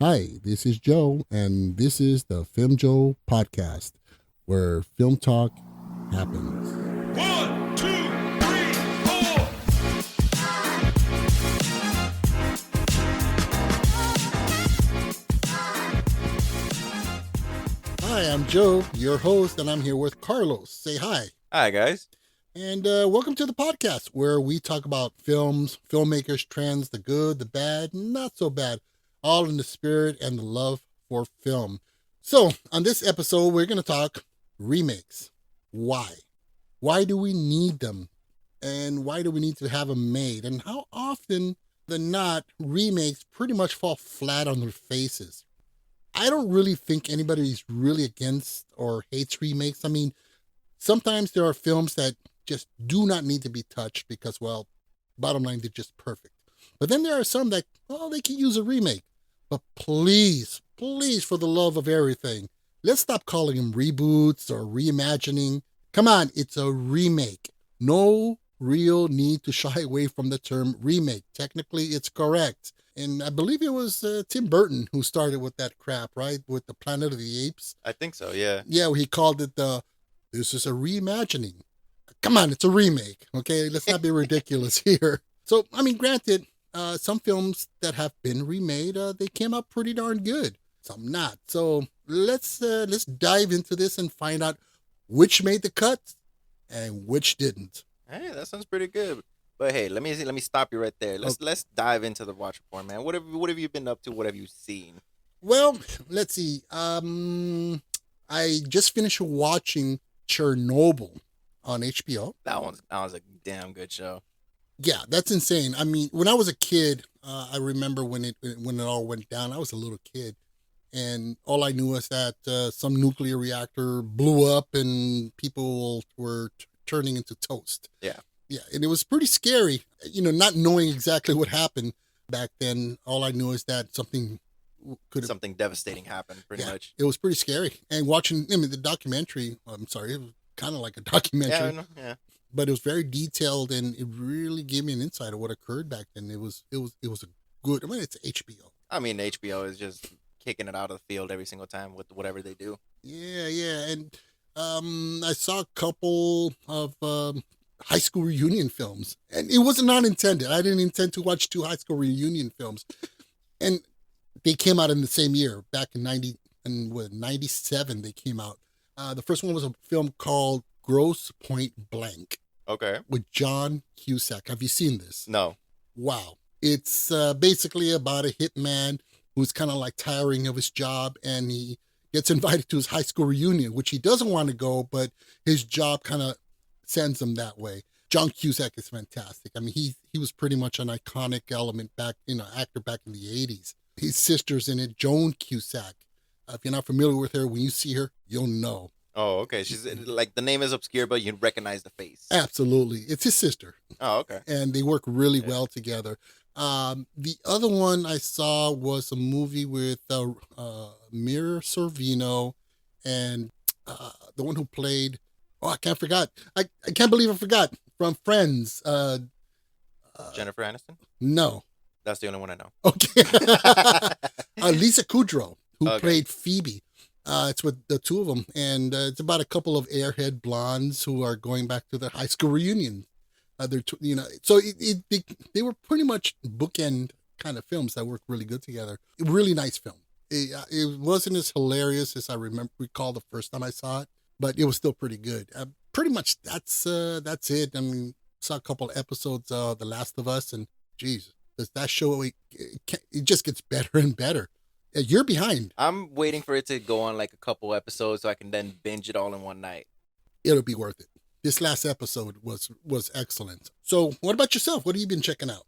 Hi, this is Joe, and this is the Filmjoe podcast, where film talk happens. 1, 2, 3, 4. Hi, I'm Joe, your host, and I'm here with Carlos. Say hi. Hi, guys. And welcome to the podcast, where we talk about films, filmmakers, trends, the good, the bad, not so bad, all in the spirit and the love for film. So, on this episode, we're going to talk remakes. Why? Why do we need them? And why do we need to have them made? And how often than not, remakes pretty much fall flat on their faces. I don't really think anybody's really against or hates remakes. I mean, sometimes there are films that just do not need to be touched because, well, bottom line, they're just perfect. But then there are some that, well, they can use a remake. But please, for the love of everything, let's stop calling them reboots or reimagining. Come on, it's a remake. No real need to shy away from the term remake. Technically, it's correct. And I believe it was Tim Burton who started with that crap, right? With the Planet of the Apes. I think so, yeah. Yeah, he called it this is a reimagining. Come on, it's a remake, okay? Let's not be ridiculous here. So, I mean, granted, some films that have been remade, they came out pretty darn good. Some not. So let's dive into this and find out which made the cut and which didn't. Hey, that sounds pretty good. But hey, let me stop you right there. Let's dive into the watch report, man. What have you been up to? What have you seen? Well, let's see. I just finished watching Chernobyl on HBO. That was a damn good show. Yeah, that's insane. I mean, when I was a kid, I remember when it all went down. I was a little kid, and all I knew was that some nuclear reactor blew up and people were turning into toast. Yeah. Yeah, and it was pretty scary, not knowing exactly what happened back then. All I knew is that something devastating happened, pretty much. It was pretty scary. And watching, the documentary, I'm sorry, it was kind of like a documentary. Yeah. But it was very detailed, and it really gave me an insight of what occurred back then. It was a good, it's HBO. I mean, HBO is just kicking it out of the field every single time with whatever they do. Yeah. And I saw a couple of high school reunion films, and it wasn't not intended. I didn't intend to watch 2 high school reunion films. And they came out in the same year, back in 97 they came out. The first one was a film called Gross Point Blank. Okay. With John Cusack. Have you seen this? No. Wow. It's basically about a hitman who's kind of like tiring of his job, and he gets invited to his high school reunion, which he doesn't want to go, but his job kind of sends him that way. John Cusack is fantastic. I mean, he was pretty much an iconic element actor back in the 80s. His sister's in it, Joan Cusack. If you're not familiar with her, when you see her, you'll know. Oh, okay. She's like, the name is obscure, but you recognize the face. Absolutely. It's his sister. Oh, okay. And they work really well together. The other one I saw was a movie with Mira Sorvino and the one who played, I can't believe I forgot, from Friends. Jennifer Aniston? No. That's the only one I know. Okay. Lisa Kudrow, who played Phoebe. It's with the two of them, and it's about a couple of airhead blondes who are going back to their high school reunion. So they were pretty much bookend kind of films that worked really good together. Really nice film. It wasn't as hilarious as I recall the first time I saw it, but it was still pretty good. Pretty much that's it. I mean, saw a couple of episodes of The Last of Us, and geez, does that show it just gets better and better. You're behind. I'm waiting for it to go on like a couple episodes so I can then binge it all in one night. It'll be worth it. This last episode was excellent. So what about yourself? What have you been checking out?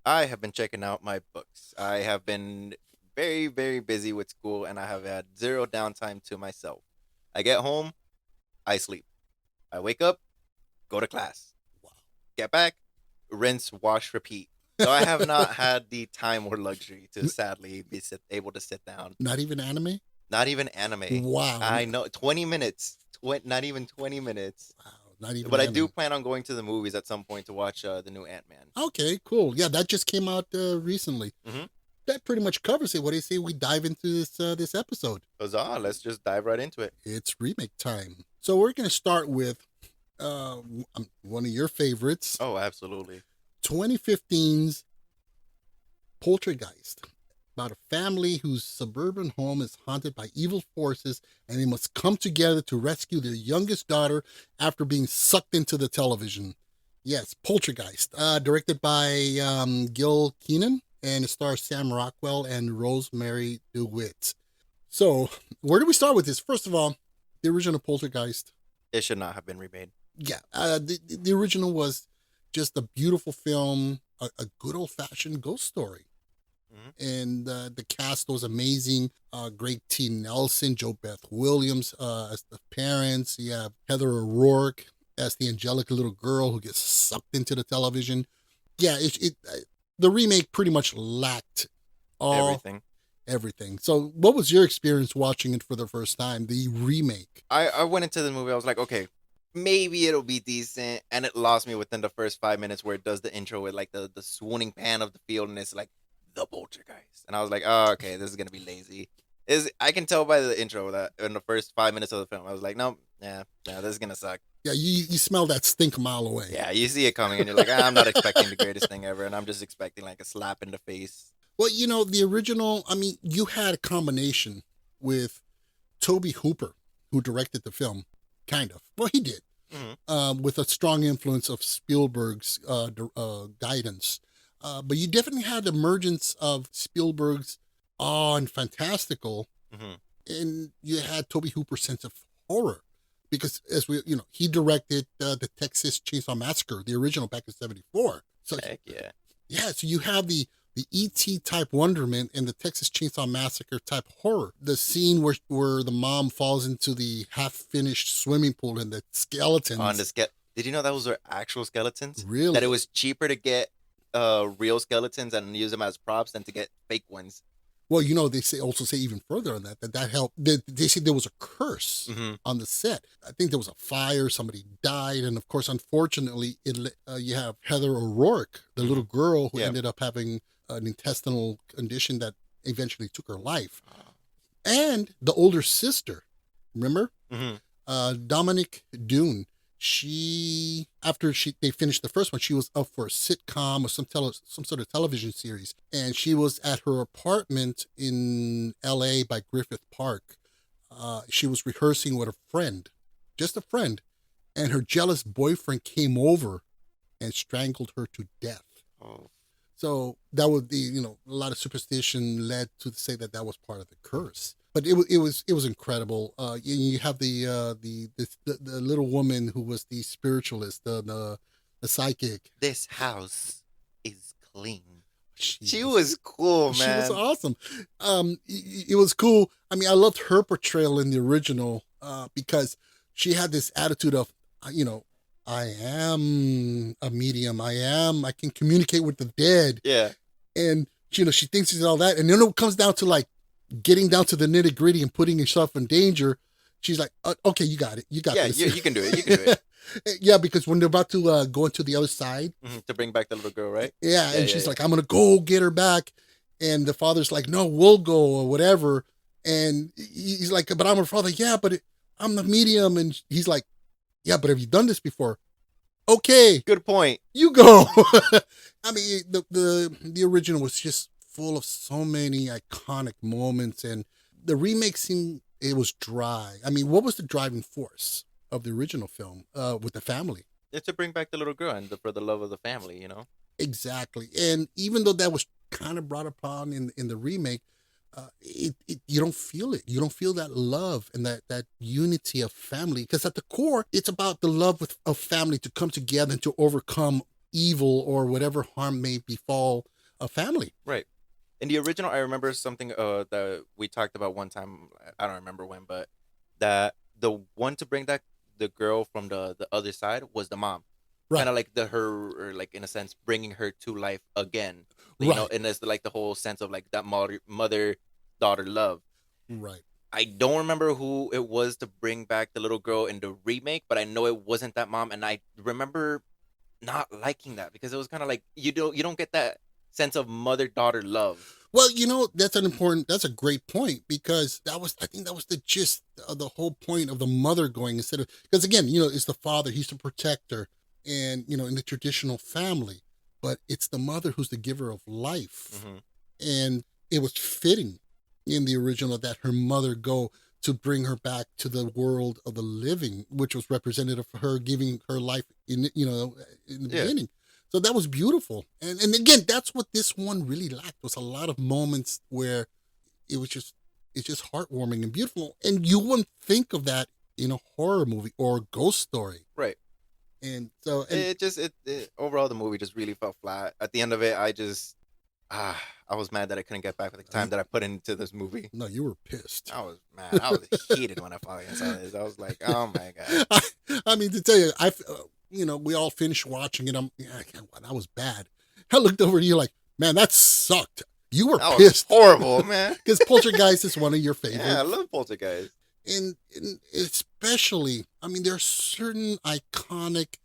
I have been checking out my books. I have been very, very busy with school, and I have had zero downtime to myself. I get home, I sleep. I wake up, go to class. Wow. Get back, rinse, wash, repeat. So I have not had the time or luxury to sadly be able to sit down. Not even anime? Not even anime. Wow. I know. 20 minutes. Not even 20 minutes. Wow. Not even But anime. I do plan on going to the movies at some point to watch the new Ant-Man. Okay, cool. Yeah, that just came out recently. Mm-hmm. that pretty much covers it. What do you say we dive into this episode? Huzzah, let's just dive right into it. It's remake time. So we're going to start with one of your favorites, Oh, absolutely. 2015's Poltergeist, about a family whose suburban home is haunted by evil forces, and they must come together to rescue their youngest daughter after being sucked into the television. Yes, Poltergeist, directed by Gil Keenan, and it stars Sam Rockwell and Rosemary DeWitt. So, where do we start with this? First of all, the original Poltergeist. It should not have been remade. Yeah, the original was just a beautiful film, a good old-fashioned ghost story. And the cast was amazing. Greg T. Nelson, Joe Beth Williams as the parents. You have Heather O'Rourke as the angelic little girl who gets sucked into the television. Yeah, the remake pretty much lacked everything. So what was your experience watching it for the first time, the remake? I went into the movie, I was like, okay, maybe it'll be decent, and it lost me within the first 5 minutes where it does the intro with like the swooning pan of the field, and it's like the Poltergeist, and I was like, oh, okay, this is gonna be lazy. I can tell by the intro that in the first 5 minutes of the film, I was like, no, yeah, this is gonna suck. Yeah, you smell that stink a mile away. Yeah, you see it coming, and you're like, I'm not expecting the greatest thing ever, and I'm just expecting like a slap in the face. Well, the original, I mean, you had a combination with Toby Hooper, who directed the film, kind of. Well, he did, with a strong influence of Spielberg's guidance. But you definitely had the emergence of Spielberg's awe and fantastical, and you had Toby Hooper's sense of horror. Because as he directed the Texas Chainsaw Massacre, the original back in '74. So Heck yeah. Yeah, so you have the E.T. type wonderment and the Texas Chainsaw Massacre type horror. The scene where the mom falls into the half-finished swimming pool and the skeletons. Did you know that those are actual skeletons? Really? That it was cheaper to get real skeletons and use them as props than to get fake ones. Well, they also say even further on that helped. They say there was a curse on the set. I think there was a fire, somebody died, and of course, unfortunately, you have Heather O'Rourke, the little girl who ended up having an intestinal condition that eventually took her life, and the older sister. Remember, Dominic Dune. After they finished the first one, she was up for a sitcom or some sort of television series, and she was at her apartment in L.A. by Griffith Park. She was rehearsing with a friend, just a friend, and her jealous boyfriend came over and strangled her to death. Oh. So that would be, a lot of superstition led to say that was part of the curse. But it was incredible. You have the little woman who was the spiritualist, the psychic. This house is clean. She was cool, man. She was awesome. It was cool. I mean, I loved her portrayal in the original because she had this attitude of, I am a medium. I can communicate with the dead. Yeah. And, she thinks she's all that. And then it comes down to like getting down to the nitty gritty and putting yourself in danger. She's like, okay, you got it. You got this. Yeah, you can do it. You can do it. Yeah, because when they're about to go into the other side. To bring back the little girl, right? Yeah, and she's like, I'm going to go get her back. And the father's like, no, we'll go or whatever. And he's like, but I'm her father. Yeah, but I'm the medium. And he's like, yeah, but have you done this before? Okay. Good point. You go. I mean, the original was just full of so many iconic moments, and the remake it was dry. I mean, what was the driving force of the original film with the family? It's to bring back the little girl and for the love of the family, Exactly. And even though that was kind of brought upon in the remake, you don't feel it. You don't feel that love and that unity of family, because at the core, it's about the love of family to come together and to overcome evil or whatever harm may befall a family. Right. In the original, I remember something that we talked about one time. I don't remember when, but that the one to bring back the girl from the other side was the mom. Right. Kind of like her, like in a sense, bringing her to life again. And it's like the whole sense of like that mother-daughter love. Right. I don't remember who it was to bring back the little girl in the remake, but I know it wasn't that mom, and I remember not liking that because it was kind of like you don't get that sense of mother-daughter love. Well, that's that's a great point, because I think that was the gist of the whole point of the mother going, instead of, because again, it's the father, he's the protector, and, in the traditional family, but it's the mother who's the giver of life. Hmm. And it was fitting in the original that her mother go to bring her back to the world of the living, which was representative of her giving her life in the Yeah. beginning. So that was beautiful. And again, that's what this one really lacked, was a lot of moments where it was just it's just heartwarming and beautiful. And you wouldn't think of that in a horror movie or a ghost story. Right. And so Overall, the movie just really fell flat. At the end of it, I was mad that I couldn't get back with the time that I put into this movie. no, you were pissed. I was mad. I was heated when I finally saw this. I was like, oh my god. I mean, to tell you, we all finished watching it. That was bad. I looked over to you like, man, that sucked. You were That was pissed. horrible, man. Because Poltergeist is one of your favorites. Yeah, I love Poltergeist. And especially, I mean, there are certain iconic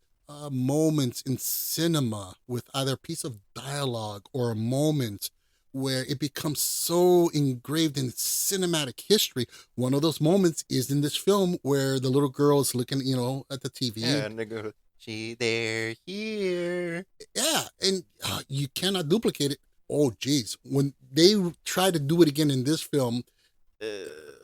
moments in cinema with either a piece of dialogue or a moment where it becomes so engraved in cinematic history. One of those moments is in this film where the little girl is looking, at the TV. Yeah, and they go, she there, here. Yeah, and you cannot duplicate it. Oh, geez. When they try to do it again in this film,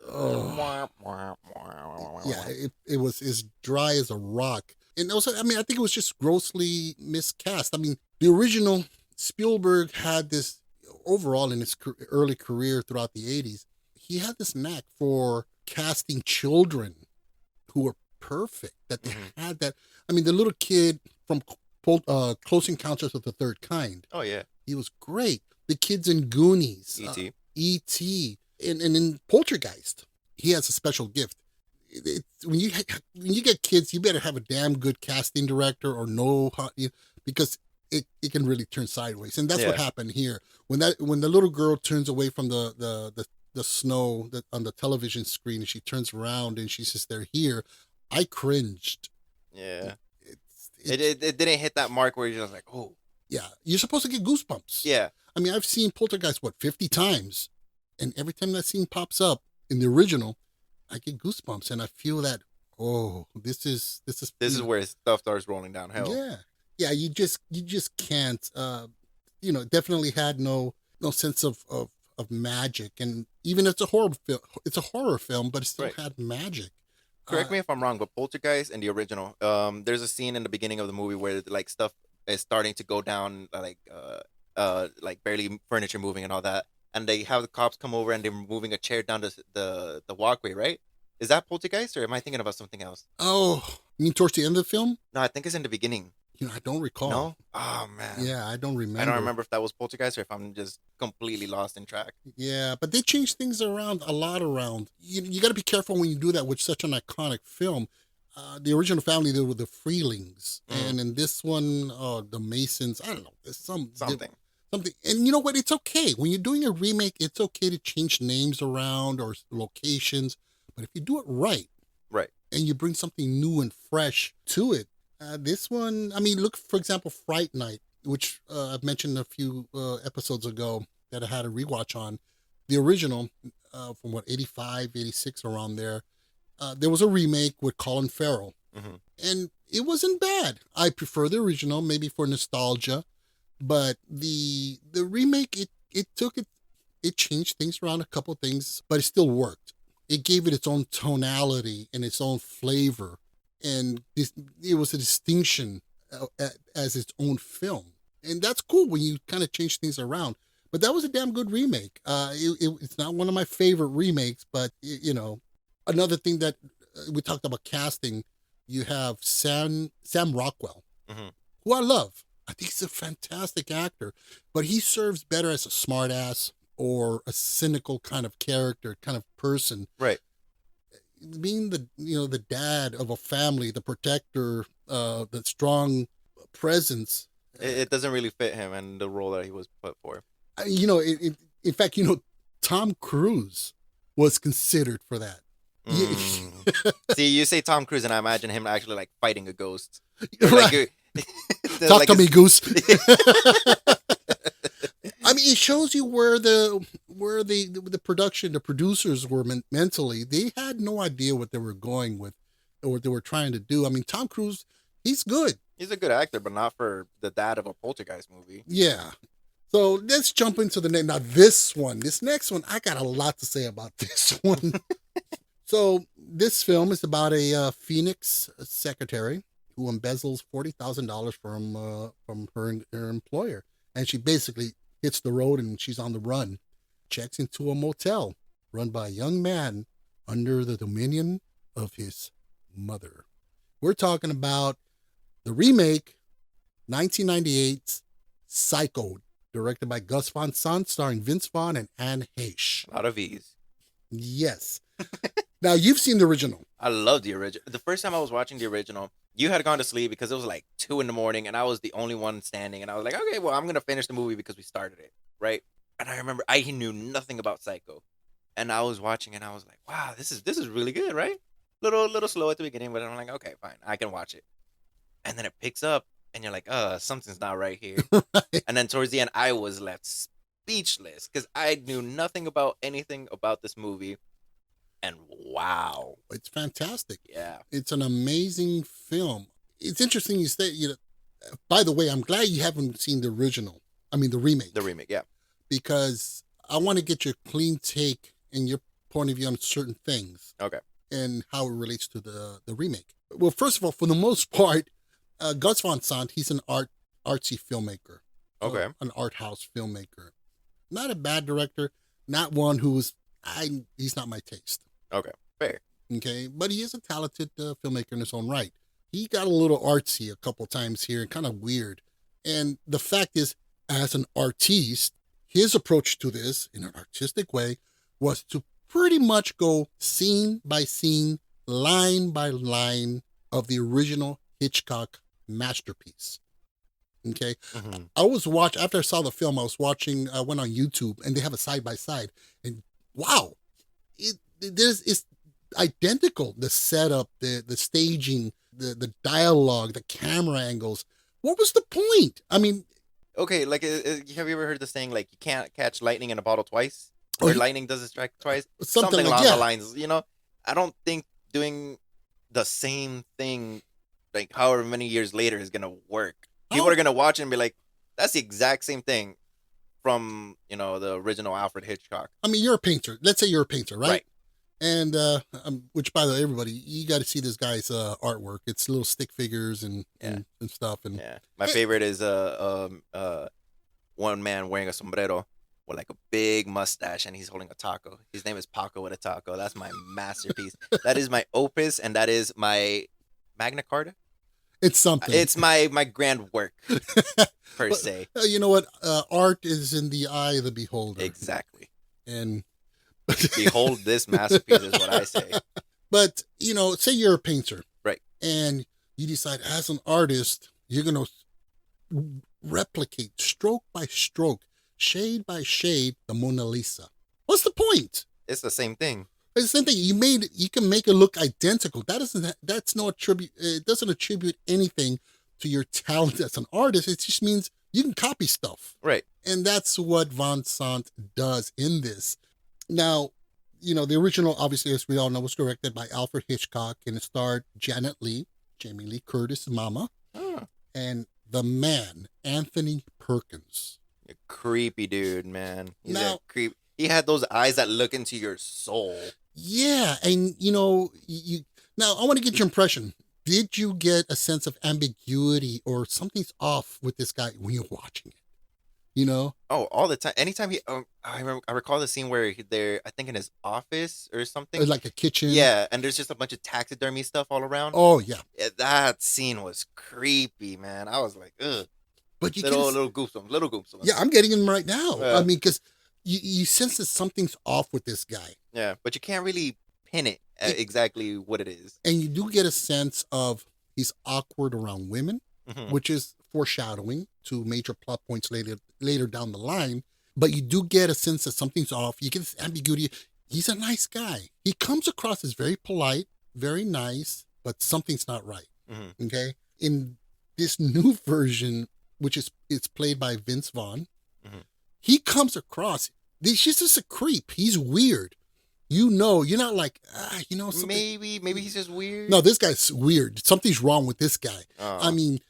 Wah, wah, wah. yeah, it was as dry as a rock. And also, I mean, I think it was just grossly miscast. I mean, the original Spielberg had this, overall in his early career throughout the 80s, he had this knack for casting children who were perfect, that they had that. I mean, the little kid from Close Encounters of the Third Kind, Oh yeah, he was great. The kids in Goonies, E.T. E.T., and in Poltergeist, he has a special gift. When you get kids, you better have a damn good casting director or know how, because it can really turn sideways, and that's what Yeah. happened here. When the little girl turns away from the snow on the television screen, and she turns around and she says, "They're here," I cringed. Yeah. It's It didn't hit that mark where you're just like, oh yeah, you're supposed to get goosebumps. yeah. I mean, I've seen Poltergeist 50 times, and every time that scene pops up in the original, I get goosebumps, and I feel that, oh, this is This is where stuff starts rolling downhill. yeah. You just can't. Definitely had no sense of magic, and even it's a horror film, but it still Right. had magic. Correct me if I'm wrong, but Poltergeist in the original, there's a scene in the beginning of the movie where like stuff is starting to go down, like barely furniture moving and all that, and they have the cops come over and they're moving a chair down the walkway, right? Is that Poltergeist, or am I thinking about something else? Oh, you mean towards the end of the film? No, I think it's in the beginning. I don't recall. No? Oh man. Yeah, I don't remember. I don't remember if that was Poltergeist or if I'm just completely lost in track. Yeah, but they changed things a lot around. You got to be careful when you do that with such an iconic film. The original family, they were the Freelings, and in this one, the Masons. I don't know. There's something. And you know what? It's okay when you're doing a remake. It's okay to change names around or locations, but if you do it right, Right. and you bring something new and fresh to it, this one, I mean, look, for example, Fright Night, which I've mentioned a few episodes ago that I had a rewatch on. The original, from 85, 86, around there, there was a remake with Colin Farrell, and it wasn't bad. I prefer the original, maybe for nostalgia, but the remake, it changed things around, a couple things, but it still worked. It gave it its own tonality and its own flavor, and it was a distinction as its own film, and that's cool when you kind of change things around. But that was a damn good remake. It's not one of my favorite remakes, but another thing that we talked about casting, you have Sam Rockwell, who I love. I think he's a fantastic actor, but he serves better as a smartass or a cynical kind of character, kind of person. Right. Being the dad of a family, the protector, the strong presence. It doesn't really fit him and the role that he was put for. In fact, Tom Cruise was considered for that. See, you say Tom Cruise, and I imagine him actually like fighting a ghost. Right. Talk to me, Goose. I mean, it shows you where the production, the producers were mentally. They had no idea what they were going with or what they were trying to do. I mean, Tom Cruise, he's good. He's a good actor, but not for the dad of a Poltergeist movie. Yeah. So let's jump into the next. Now, this next one, I got a lot to say about this one. So this film is about a Phoenix secretary who embezzles $40,000 from her employer, and she basically hits the road and she's on the run. Checks into a motel run by a young man under the dominion of his mother. We're talking about the remake, 1998's Psycho, directed by Gus Van Sant, starring Vince Vaughn and Anne Heche. A lot of V's. Yes. Now, you've seen the original. I love the original. The first time I was watching the original, you had gone to sleep because it was like 2 a.m. and I was the only one standing. And I was like, okay, well, I'm going to finish the movie because we started it, right? And I remember I knew nothing about Psycho. And I was watching and I was like, wow, this is really good, right? Little slow at the beginning, but I'm like, okay, fine, I can watch it. And then it picks up and you're like, something's not right here. Right. And then towards the end, I was left speechless because I knew nothing about anything about this movie. And wow. It's fantastic. Yeah. It's an amazing film. It's interesting you say, by the way, I'm glad you haven't seen the remake. The remake, yeah. Because I want to get your clean take and your point of view on certain things. Okay. And how it relates to the remake. Well, first of all, for the most part, Gus Van Sant, he's an artsy filmmaker. Okay. An art house filmmaker. Not a bad director. Not one he's not my taste. Okay. Fair. Okay. But he is a talented filmmaker in his own right. He got a little artsy a couple times here, kind of weird. And the fact is, as an artiste, his approach to this, in an artistic way, was to pretty much go scene by scene, line by line of the original Hitchcock masterpiece. Okay. Mm-hmm. After I saw the film, I went on YouTube and they have a side by side, and wow, it's identical. The setup, the staging, the dialogue, the camera angles. What was the point? I mean, okay, like, have you ever heard the saying, like, you can't catch lightning in a bottle twice? Oh, Or lightning doesn't strike twice? Something like, along yeah. the lines, I don't think doing the same thing, like, however many years later is going to work. People are going to watch it and be like, that's the exact same thing from, the original Alfred Hitchcock. I mean, you're a painter. Let's say you're a painter, right? Right. And, which, by the way, everybody, you got to see this guy's artwork. It's little stick figures and stuff. And yeah. My favorite is one man wearing a sombrero with like a big mustache and he's holding a taco. His name is Paco with a taco. That's my masterpiece. That is my opus and that is my Magna Carta. It's something. It's my grand work, per se. You know what? Art is in the eye of the beholder. Exactly. And behold this masterpiece is what I say. But, say you're a painter. Right. And you decide as an artist, you're going to replicate stroke by stroke, shade by shade, the Mona Lisa. What's the point? It's the same thing. It's the same thing. You can make it look identical. That's no attribute. It doesn't attribute anything to your talent as an artist. It just means you can copy stuff. Right. And that's what Van Sant does in this. Now, the original, obviously, as we all know, was directed by Alfred Hitchcock and it starred Janet Leigh, Jamie Lee Curtis' mama, and the man, Anthony Perkins. A creepy dude, man. He's Now- a creep. He had those eyes that look into your soul. Yeah, and now I want to get your impression. Did you get a sense of ambiguity or something's off with this guy when you're watching it? Oh, all the time. Anytime I recall the scene where they're, I think, in his office or something. Like a kitchen. Yeah, and there's just a bunch of taxidermy stuff all around. Oh yeah. Yeah, that scene was creepy, man. I was like, ugh. But you Little goosebumps. Yeah, I'm getting him right now. Yeah. I mean, because you sense that something's off with this guy. Yeah, but you can't really pin it at exactly what it is. And you do get a sense of he's awkward around women, Mhm. which is foreshadowing to major plot points later down the line. But you do get a sense that something's off. You get this ambiguity. He's a nice guy. He comes across as very polite, very nice, but something's not right. Mhm. Okay? In this new version, which it's played by Vince Vaughn, Mhm. he comes across, he's just a creep. He's weird. You know, you're not like, something. Maybe he's just weird. No, this guy's weird. Something's wrong with this guy. I mean,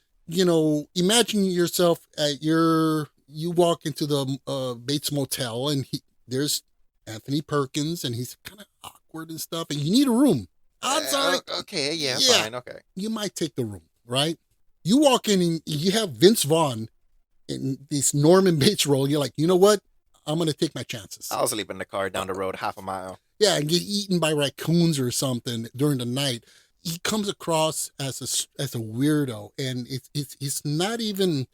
imagine yourself you walk into the Bates Motel and there's Anthony Perkins and he's kind of awkward and stuff and you need a room. Odds are, okay, yeah, fine, okay. You might take the room, right? You walk in and you have Vince Vaughn in this Norman Bates role. You're like, you know what? I'm going to take my chances. I'll sleep in the car down the road half a mile. Yeah, and get eaten by raccoons or something during the night. He comes across as a weirdo, and it's not even.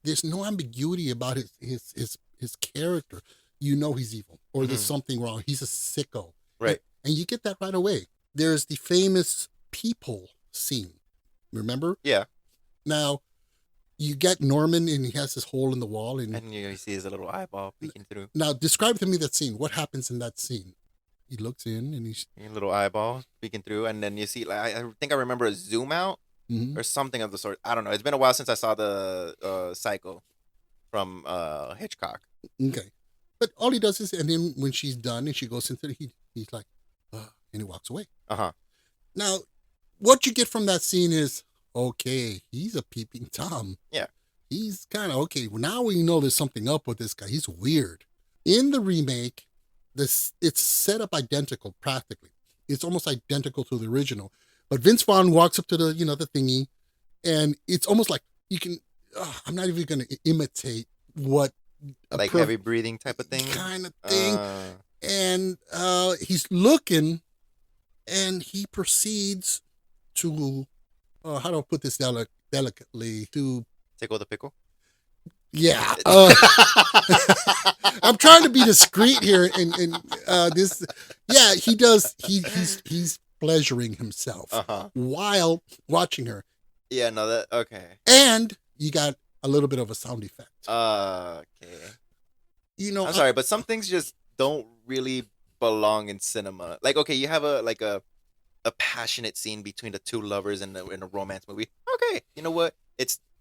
There's no ambiguity about his character. You know he's evil, or there's something wrong. He's a sicko, right? And you get that right away. There's the famous peephole scene. Remember? Yeah. Now, you get Norman, and he has this hole in the wall, and you see his little eyeball peeking through. Now, describe to me that scene. What happens in that scene? He looks in, and he's a little eyeball peeking through, and then you see, like, I think I remember a zoom out or something of the sort. I don't know. It's been a while since I saw the Psycho from Hitchcock. Okay, but all he does is, and then when she's done and she goes into he's like, and he walks away. Now, what you get from that scene is, okay, he's a peeping Tom. Yeah. He's kind of, okay, well, now we know there's something up with this guy. He's weird. In the remake, it's set up identical practically. It's almost identical to the original. But Vince Vaughn walks up to the thingy, and it's almost like you can, I'm not even going to imitate what. Like heavy breathing type of thing? Kind of thing. And he's looking, and he proceeds to, how do I put this delicately? To tickle the pickle? Yeah. I'm trying to be discreet here, and this. Yeah, he does. He's pleasuring himself while watching her. Yeah. No. That okay. And you got a little bit of a sound effect. Okay. I'm sorry, but some things just don't really belong in cinema. Like, okay, you have a passionate scene between the two lovers in a romance movie. Okay, you know what?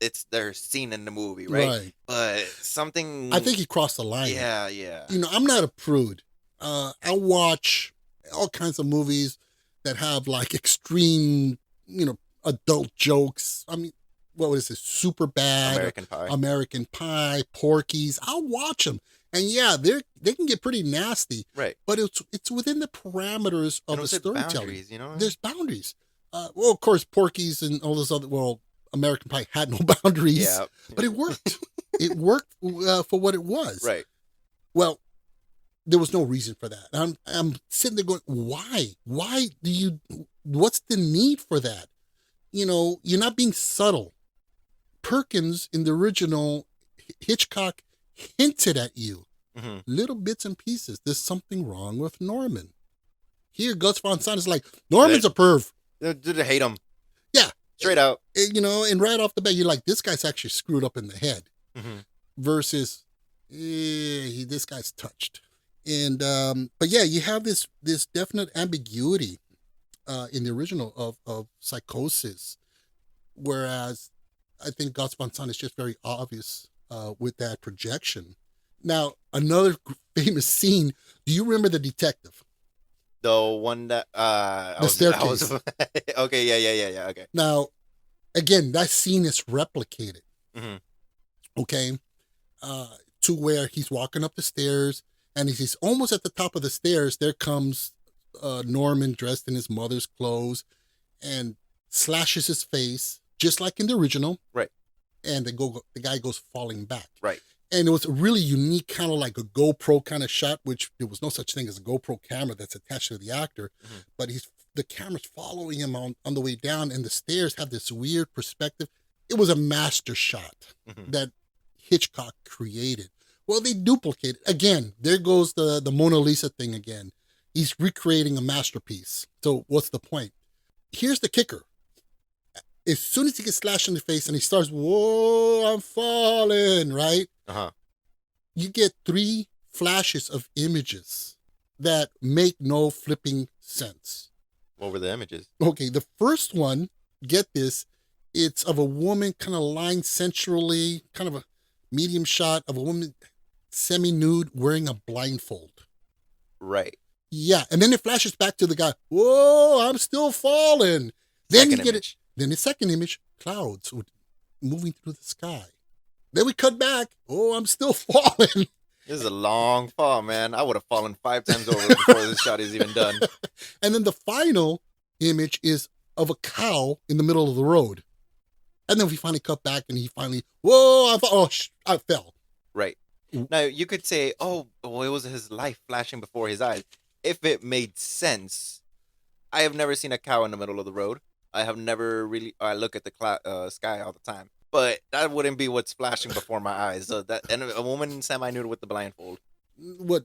It's their scene in the movie, right? But something, I think he crossed the line. Yeah. I'm not a prude. I watch all kinds of movies that have like extreme, adult jokes. I mean, what was this? Superbad, American Pie, Porky's. I'll watch them. And yeah, they can get pretty nasty, right? But it's within the parameters of the storytelling. Boundaries, There's boundaries. Well, of course, Porky's and all this other. Well, American Pie had no boundaries, but it worked. It worked for what it was. Right. Well, there was no reason for that. I'm sitting there going, why? Why do you? What's the need for that? You're not being subtle. Perkins in the original Hitchcock hinted at you little bits and pieces. There's something wrong with Norman. Here, Gus Van Sant is like, Norman's a perv. Did they hate him? Yeah. Straight out. And right off the bat, you're like, this guy's actually screwed up in the head. Versus, this guy's touched. And, but yeah, you have this definite ambiguity in the original of psychosis. Whereas I think Gus Van Sant is just very obvious with that projection. Now, another famous scene. Do you remember the detective? The one that the staircase. Okay, yeah. Okay. Now, again, that scene is replicated. Okay, to where he's walking up the stairs, and he's almost at the top of the stairs. There comes Norman dressed in his mother's clothes, and slashes his face just like in the original. Right. And the guy goes falling back. Right. And it was a really unique kind of like a GoPro kind of shot, which there was no such thing as a GoPro camera that's attached to the actor, but the camera's following him on the way down, and the stairs have this weird perspective. It was a master shot that Hitchcock created. Well, they duplicate it. Again, there goes the Mona Lisa thing again. He's recreating a masterpiece. So what's the point? Here's the kicker. As soon as he gets slashed in the face and he starts, whoa, I'm falling, right? You get 3 flashes of images that make no flipping sense. What were the images? Okay, the first one, get this, it's of a woman kind of lying centrally, kind of a medium shot of a woman. semi-nude wearing a blindfold. Right. Yeah, and then it flashes back to the guy. Whoa, I'm still falling. Then Second you get image. it. Then the second image, clouds moving through the sky. Then we cut back. Oh, I'm still falling. This is a long fall, man. I would have fallen 5 times over before this shot is even done. And then the final image is of a cow in the middle of the road. And then we finally cut back and he finally, whoa, I fell. Right. Now, you could say, oh, well, it was his life flashing before his eyes. If it made sense, I have never seen a cow in the middle of the road. I have never really, I look at the sky all the time. But that wouldn't be what's flashing before my eyes. So and a woman semi-nude with the blindfold. What?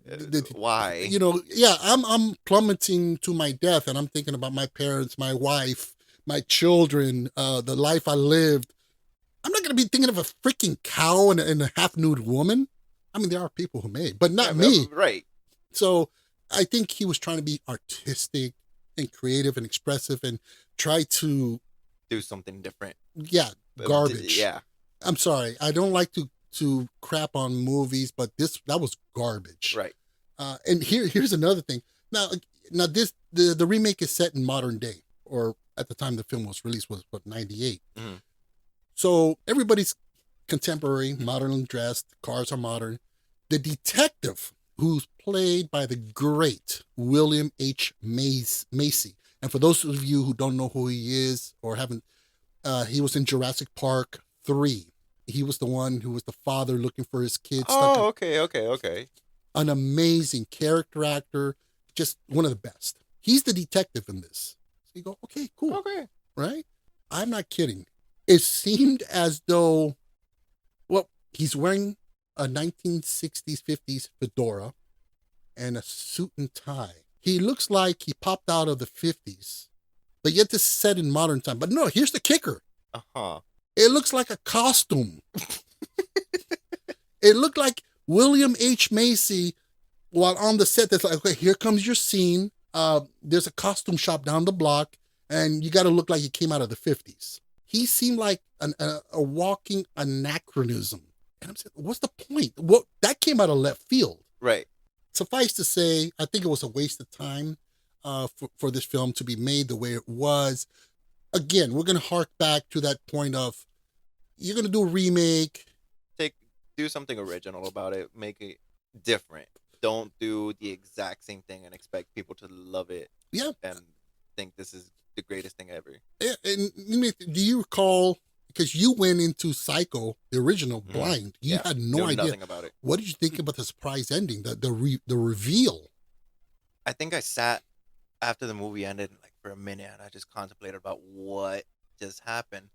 Why? Yeah, I'm plummeting to my death and I'm thinking about my parents, my wife, my children, the life I lived. I'm not going to be thinking of a freaking cow and a half-nude woman. I mean, there are people who may, but not me. Right. So I think he was trying to be artistic and creative and expressive and try to do something different. Yeah, garbage. Yeah. I'm sorry. I don't like to crap on movies, but that was garbage. Right. And here's another thing. Now this the remake is set in modern day, or at the time the film was released was 98. Mm-hmm. So everybody's contemporary, modern dressed, cars are modern. The detective, who's played by the great William H. Macy. And for those of you who don't know who he is or haven't, he was in Jurassic Park 3. He was the one who was the father looking for his kids. Oh, okay. An amazing character actor, just one of the best. He's the detective in this. So you go, okay, cool. Okay. Right? I'm not kidding. It seemed as though, well, he's wearing a 1960s, 50s fedora and a suit and tie. He looks like he popped out of the 50s, but yet this is set in modern time. But no, here's the kicker. Uh-huh. It looks like a costume. It looked like William H. Macy, while on the set, that's like, okay, here comes your scene. There's a costume shop down the block, and you got to look like you came out of the 50s. He seemed like a walking anachronism. And I'm saying, what's the point? Well, that came out of left field. Right. Suffice to say, I think it was a waste of time for this film to be made the way it was. Again, we're going to hark back to that point of, you're going to do a remake. Do something original about it. Make it different. Don't do the exact same thing and expect people to love it. Yeah. And think this is the greatest thing ever. Yeah, and do you recall, because you went into Psycho, the original, blind. You had no idea. Nothing about it. What did you think about the surprise ending, the reveal? I think I sat after the movie ended like for a minute and I just contemplated about what just happened.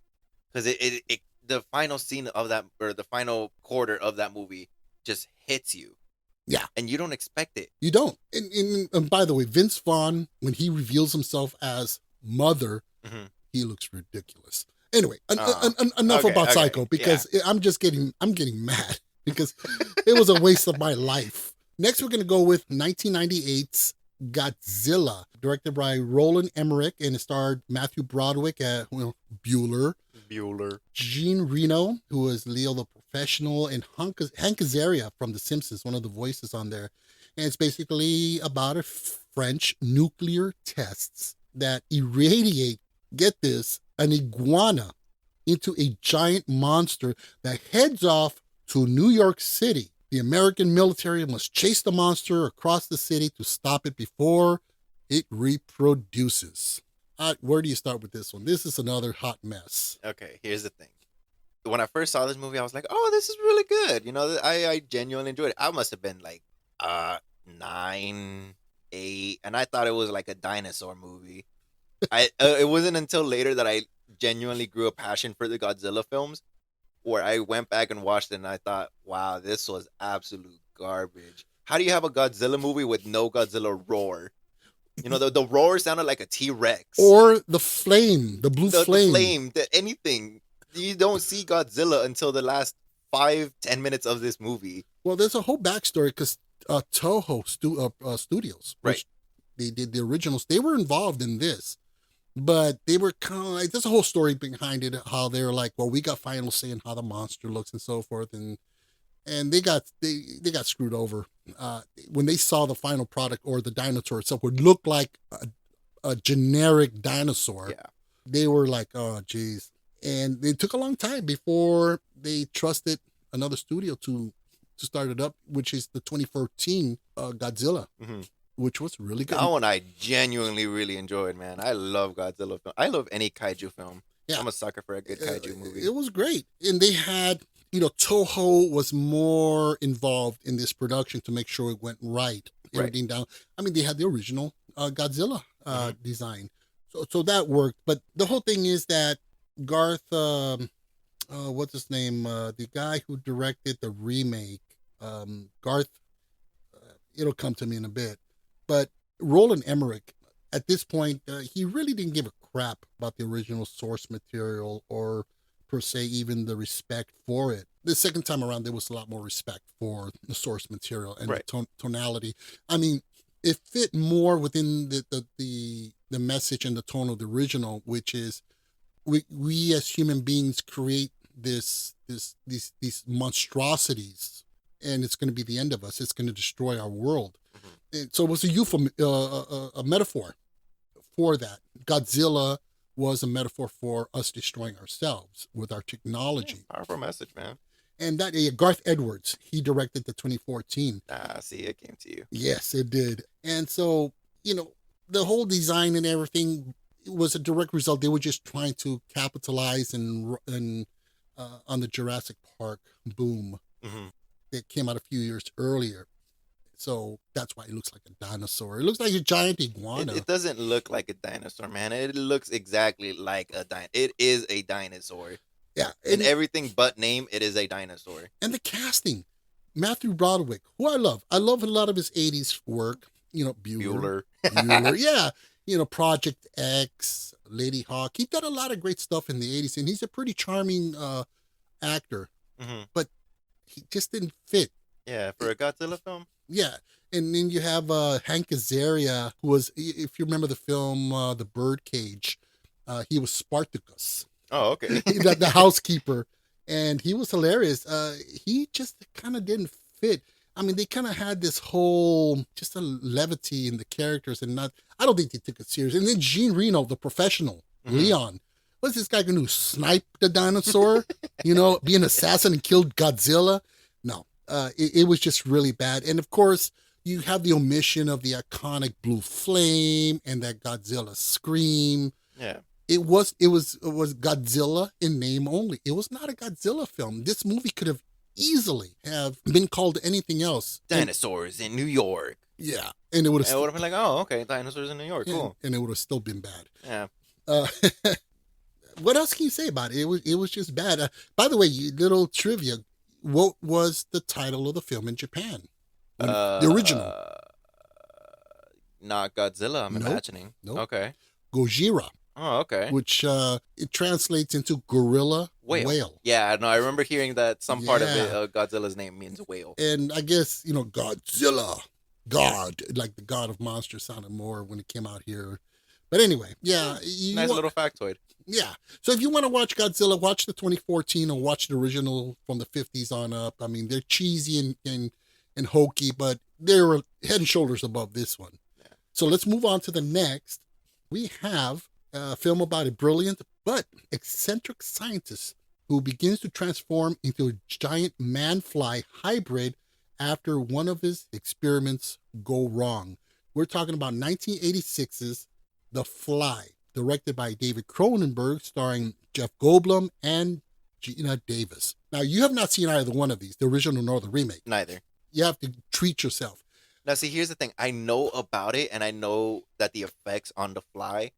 Because it the final scene of that, or the final quarter of that movie, just hits you. Yeah. And you don't expect it. You don't. And by the way, Vince Vaughn, when he reveals himself as Mother, he looks ridiculous. Anyway, enough about Psycho, because I'm getting mad because it was a waste of my life. Next, we're going to go with 1998's Godzilla, directed by Roland Emmerich, and it starred Matthew Broderick, Bueller, Jean Reno, who was Leo the Professional, and Hank Azaria from The Simpsons, one of the voices on there. And it's basically about a French nuclear tests that irradiate, get this, an iguana into a giant monster that heads off to New York City. The American military must chase the monster across the city to stop it before it reproduces. Where do you start with this one? This is another hot mess. Okay, here's the thing. When I first saw this movie, I was like, oh, this is really good. You know, I genuinely enjoyed it. I must have been like 9, 8, and I thought it was like a dinosaur movie. It wasn't until later that I genuinely grew a passion for the Godzilla films, where I went back and watched it and I thought, wow, this was absolute garbage. How do you have a Godzilla movie with no Godzilla roar? You know, the roar sounded like a T-Rex. Or the flame, the blue flame. Anything. You don't see Godzilla until the last 5-10 minutes of this movie. Well, there's a whole backstory because Toho Studios, right? They did the originals. They were involved in this, but they were kind of like, there's a whole story behind it, how they're like, well, we got final say in how the monster looks and so forth. And and they got screwed over. When they saw the final product, or the dinosaur itself would look like a generic dinosaur, Yeah. they were like, oh geez. And it took a long time before they trusted another studio to start it up, which is the 2014 Godzilla, hmm which was really good. That one I genuinely really enjoyed, man. I love Godzilla film. I love any kaiju film. Yeah. I'm a sucker for a good kaiju movie. It was great. And they had, Toho was more involved in this production to make sure it went right. Right. Everything down. I mean, they had the original Godzilla Mhm. design. So that worked. But the whole thing is that Garth, what's his name? The guy who directed the remake, Garth, it'll come to me in a bit. But Roland Emmerich, at this point, he really didn't give a crap about the original source material, or per se even the respect for it. The second time around, there was a lot more respect for the source material and Right. the tonality. I mean, it fit more within the message and the tone of the original, which is we as human beings create these monstrosities, and it's going to be the end of us. It's going to destroy our world. Mhm. And so it was a metaphor for that. Godzilla was a metaphor for us destroying ourselves with our technology. Powerful message, man. And that Garth Edwards, he directed the 2014. See, it came to you. Yes, it did. And so, the whole design and everything was a direct result. They were just trying to capitalize and on the Jurassic Park boom hmm that came out a few years earlier. So that's why it looks like a dinosaur. It looks like a giant iguana. It doesn't look like a dinosaur, man. It looks exactly like a dinosaur. It is a dinosaur. Yeah. In everything but name, it is a dinosaur. And the casting, Matthew Broderick, who I love. I love a lot of his 80s work. Bueller. Yeah. Project X, Lady Hawk. He did a lot of great stuff in the 80s, and he's a pretty charming actor, hmm but he just didn't fit. Yeah, for a Godzilla film. Yeah. And then you have Hank Azaria, who was, if you remember the film The Birdcage, he was Spartacus, Oh, okay. the housekeeper, and he was hilarious. He just kind of didn't fit. I mean, they kind of had this whole, just a levity in the characters, and I don't think they took it serious. And then Jean Reno, the professional, Mhm. Leon, what's this guy going to snipe the dinosaur, be an assassin and kill Godzilla? No, it was just really bad. And of course, you have the omission of the iconic blue flame and that Godzilla scream. Yeah. It was Godzilla in name only. It was not a Godzilla film. This movie could have easily have been called anything else. Dinosaurs in New York. Yeah, and it would And it would have been like, oh, okay, dinosaurs in New York. Cool. and it would have still been bad. Yeah. Uh, what else can you say about it? It was just bad. By the way, little trivia: what was the title of the film in Japan? The original, Not Godzilla, I'm Nope. imagining. Nope. Okay. Gojira, Oh, okay. which it translates into gorilla whale. Yeah, no, I remember hearing that some part of it, Yeah. Godzilla's name means whale. And I guess, Godzilla, God, like the God of monsters sounded more when it came out here. But anyway, yeah. Nice little factoid. Yeah. So if you want to watch Godzilla, watch the 2014 or watch the original from the 50s on up. I mean, they're cheesy and hokey, but they're head and shoulders above this one. Yeah. So let's move on to the next. We have a film about a brilliant but eccentric scientist who begins to transform into a giant man-fly hybrid after one of his experiments go wrong. We're talking about 1986's The Fly, directed by David Cronenberg, starring Jeff Goldblum and Gina Davis. Now, you have not seen either one of these, the original nor the remake. Neither. You have to treat yourself. Now, see, here's the thing. I know about it, and I know that the effects on The Fly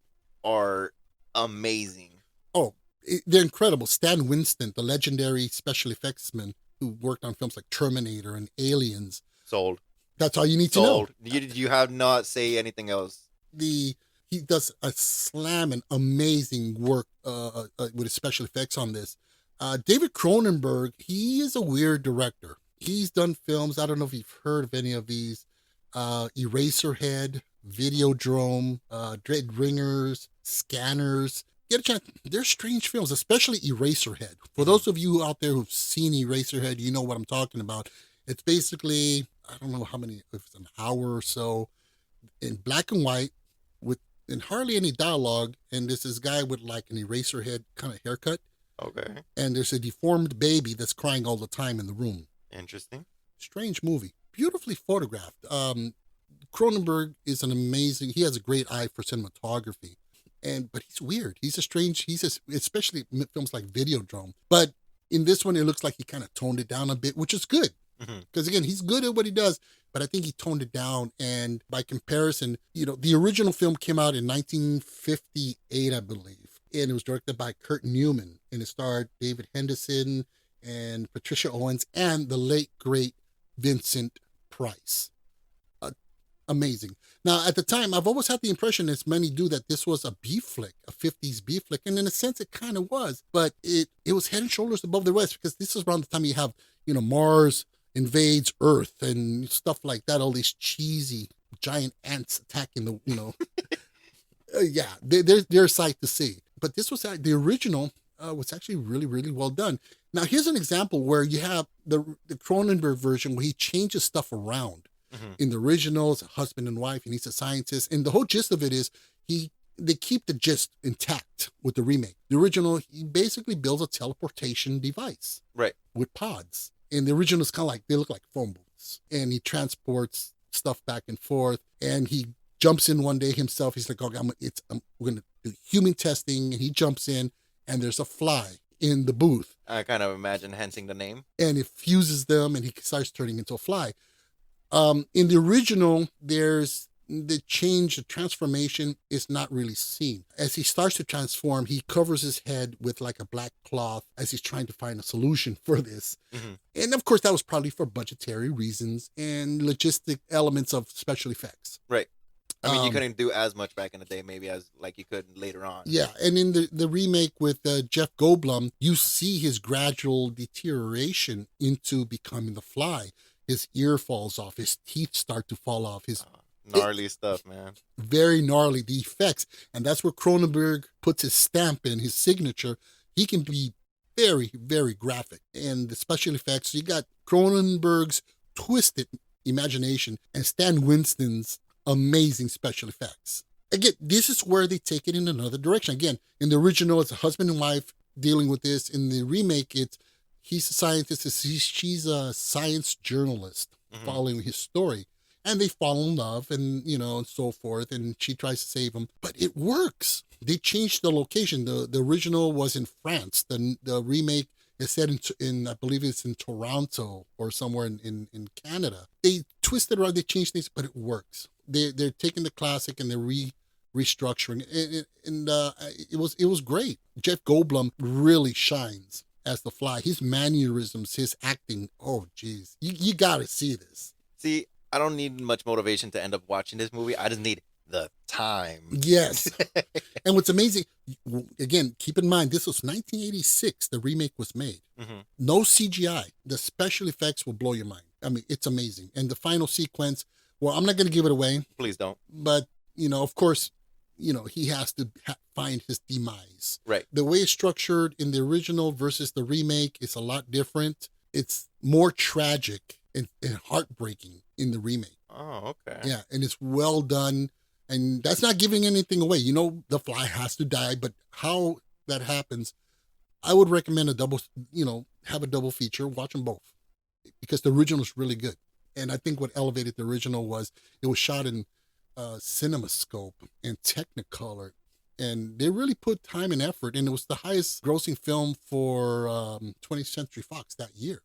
are amazing. Oh, they're incredible. Stan Winston, the legendary special effects man who worked on films like Terminator and Aliens. Sold. That's all you need to know. Sold. You have not say anything else. He does a slamming amazing work with his special effects on this. David Cronenberg, he is a weird director. He's done films. I don't know if you've heard of any of these. Eraserhead, Videodrome, Dread Ringers, Scanners. get a chance, they're strange films, especially Eraserhead. For those of you out there who've seen Eraserhead, you know what I'm talking about. It's basically, I don't know how many, if it's an hour or so, in black and white with and hardly any dialogue. And there's this guy with like an Eraserhead kind of haircut. Okay. And there's a deformed baby that's crying all the time in the room. Interesting. Strange movie. Beautifully photographed. Cronenberg is an amazing, he has a great eye for cinematography. But he's weird. Especially in films like Videodrome. But in this one, it looks like he kind of toned it down a bit, which is good. Because again, he's good at what he does, but I think he toned it down. And by comparison, the original film came out in 1958, I believe. And it was directed by Kurt Newman. And it starred David Henderson and Patricia Owens and the late, great Vincent Price. Amazing. Now, at the time, I've always had the impression, as many do, that this was a B flick, a 50s B flick. And in a sense, it kind of was. But it was head and shoulders above the rest, because this is around the time you have, Mars invades Earth and stuff like that. All these cheesy giant ants attacking the, yeah, they're a sight to see. But this was the original was actually really, really well done. Now, here's an example where you have the Cronenberg version where he changes stuff around. In the original, it's a husband and wife, and he's a scientist. And the whole gist of it is they keep the gist intact with the remake. The original, he basically builds a teleportation device. Right. With pods. And the original is kind of like, they look like phone booths. And he transports stuff back and forth. And he jumps in one day himself. He's like, okay, we're going to do human testing. And he jumps in, and there's a fly in the booth. I kind of imagine hensing the name. And it fuses them, and he starts turning into a fly. In the original, there's the transformation is not really seen. As he starts to transform, he covers his head with like a black cloth as he's trying to find a solution for this. And of course, that was probably for budgetary reasons and logistic elements of special effects. Right. I mean, you couldn't do as much back in the day, maybe as like you could later on. Yeah, and in the remake with Jeff Goldblum, you see his gradual deterioration into becoming the fly. His ear falls off. His teeth start to fall off. Gnarly stuff, man. Very gnarly, the effects. And that's where Cronenberg puts his stamp in, his signature. He can be very, very graphic. And the special effects, you got Cronenberg's twisted imagination and Stan Winston's amazing special effects. Again, this is where they take it in another direction. Again, in the original, it's a husband and wife dealing with this. In the remake, he's a scientist, she's a science journalist following his story. And they fall in love and, and so forth. And she tries to save him. But it works. They changed the location. The original was in France. The remake is set in I believe it's in Toronto or somewhere in Canada. They twisted around, they changed things, but it works. They're taking the classic and they're restructuring. And it was great. Jeff Goldblum really shines as the fly. His mannerisms, his acting, oh geez, you gotta see this. See, I don't need much motivation to end up watching this movie. I just need the time. Yes. And what's amazing, again, keep in mind, this was 1986, the remake was made. No CGI. The special effects will blow your mind. I mean, it's amazing. And the final sequence, well, I'm not going to give it away. Please don't. But, of course, he has to find his demise. Right. The way it's structured in the original versus the remake is a lot different. It's more tragic and heartbreaking in the remake. Oh, okay. Yeah, and it's well done. And that's not giving anything away. The fly has to die, but how that happens, I would recommend have a double feature, watch them both. Because the original is really good. And I think what elevated the original was it was shot in CinemaScope and Technicolor, and they really put time and effort, and it was the highest grossing film for 20th Century Fox that year.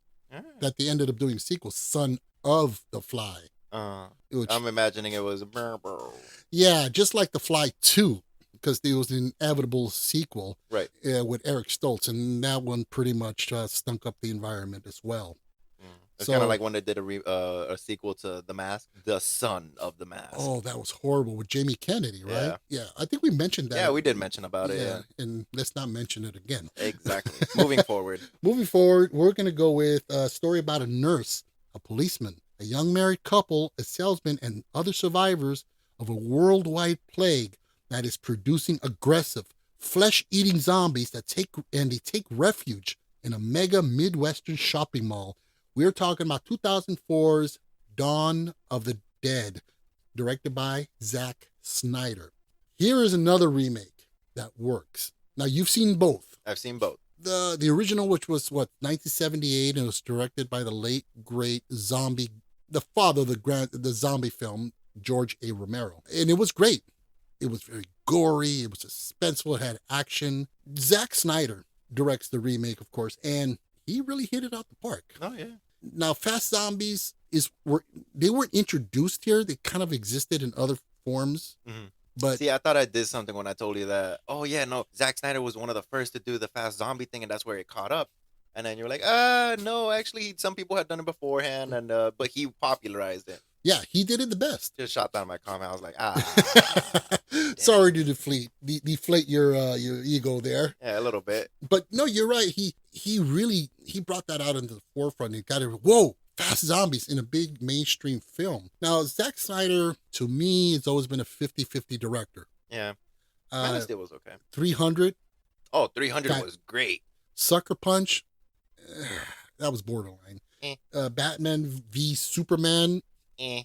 That they ended up doing a sequel, Son of the Fly. I'm imagining it was yeah, just like The Fly 2, because there was an inevitable sequel, right? With Eric Stoltz, and that one pretty much stunk up the environment as well. It's kind of like when they did a sequel to The Mask, The Son of the Mask. Oh, that was horrible with Jamie Kennedy, right? Yeah, I think we mentioned that. Yeah, we did mention about it. Yeah, and let's not mention it again. Exactly. Moving forward, we're going to go with a story about a nurse, a policeman, a young married couple, a salesman, and other survivors of a worldwide plague that is producing aggressive, flesh-eating zombies that take refuge in a mega Midwestern shopping mall. We're talking about 2004's Dawn of the Dead, directed by Zack Snyder. Here is another remake that works. Now, you've seen both. I've seen both. The original, which was 1978, and was directed by the late great the father of the zombie film, George A. Romero, and it was great. It was very gory. It was suspenseful. It had action. Zack Snyder directs the remake, of course, and he really hit it out the park. Oh yeah. Now, fast zombies they weren't introduced here. They kind of existed in other forms. Mm-hmm. But see, I thought I did something when I told you that. Oh yeah, no, Zack Snyder was one of the first to do the fast zombie thing, and that's where it caught up. And then you're like, no, actually, some people had done it beforehand, and but he popularized it. Yeah, he did it the best. Just shot down my comment. I was like, Sorry to deflate your ego there. Yeah, a little bit. But no, you're right. He really brought that out into the forefront. He got it. Whoa, fast zombies in a big mainstream film. Now, Zack Snyder, to me, has always been a 50-50 director. Yeah. Man of Steel was okay. 300. Oh, 300 was great. Sucker Punch. That was borderline. Batman v Superman. Yeah.